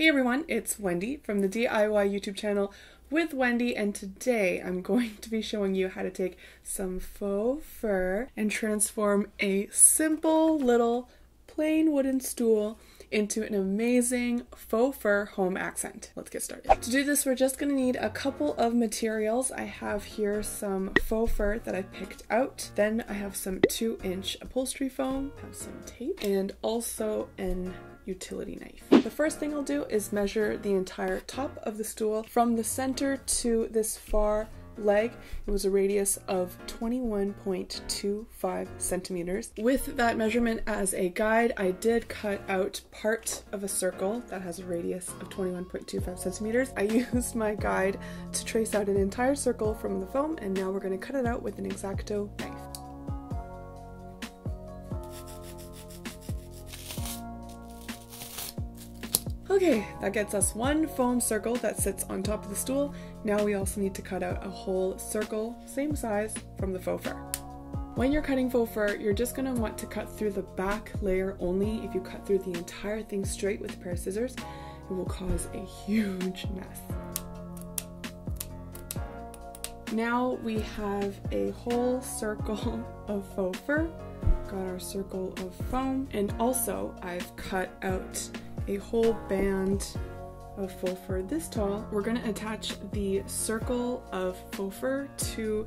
Hey everyone, it's Wendy from the DIY YouTube channel with Wendy, and today I'm going to be showing you how to take some faux fur and transform a simple little plain wooden stool into an amazing faux fur home accent. Let's get started. To do this, we're just going to need a couple of materials. I have here some faux fur that I picked out. Then I have some 2-inch upholstery foam, have some tape, and also an utility knife. The first thing I'll do is measure the entire top of the stool from the center to this far leg. It was a radius of 21.25 centimeters. With that measurement as a guide, I did cut out part of a circle that has a radius of 21.25 centimeters. I used my guide to trace out an entire circle from the foam, and now we're going to cut it out with an X-Acto knife. Okay, that gets us one foam circle that sits on top of the stool. Now we also need to cut out a whole circle, same size, from the faux fur. When you're cutting faux fur, you're just going to want to cut through the back layer only. If you cut through the entire thing straight with a pair of scissors, it will cause a huge mess. Now we have a whole circle of faux fur, got our circle of foam, and also I've cut out a whole band of faux fur this tall. We're going to attach the circle of faux fur to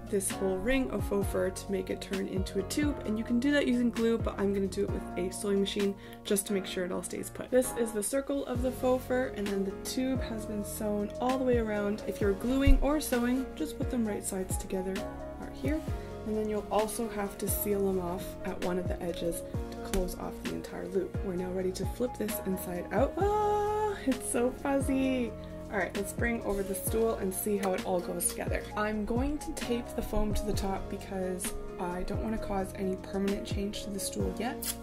this whole ring of faux fur to make it turn into a tube, and you can do that using glue, but I'm going to do it with a sewing machine just to make sure it all stays put. This is the circle of the faux fur, and then the tube has been sewn all the way around. If you're gluing or sewing, just put them right sides together right here, and then you'll also have to seal them off at one of the edges to close off the entire loop. We're now ready to flip this inside out. Oh, it's so fuzzy. All right, let's bring over the stool and see how it all goes together. I'm going to tape the foam to the top because I don't want to cause any permanent change to the stool yet.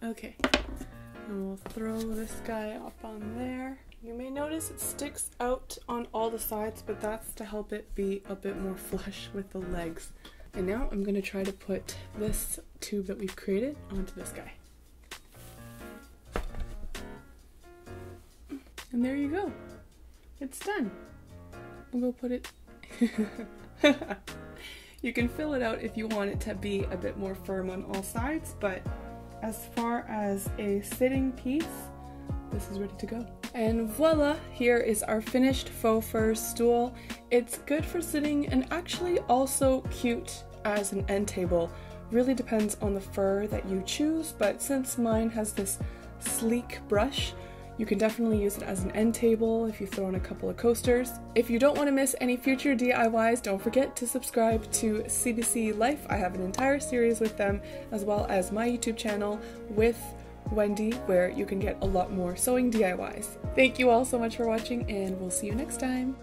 Okay, and we'll throw this guy up on there. You may notice it sticks out on all the sides, but that's to help it be a bit more flush with the legs. And now I'm going to try to put this tube that we've created onto this guy. And there you go. It's done. We'll go put it... You can fill it out if you want it to be a bit more firm on all sides, but as far as a sitting piece, this is ready to go. And voila, here is our finished faux fur stool. It's good for sitting and actually also cute as an end table. Really depends on the fur that you choose, but since mine has this sleek brush, you can definitely use it as an end table if you throw on a couple of coasters. If you don't want to miss any future DIYs, don't forget to subscribe to CBC Life. I have an entire series with them, as well as my YouTube channel with Wendy, where you can get a lot more sewing DIYs. Thank you all so much for watching, and we'll see you next time.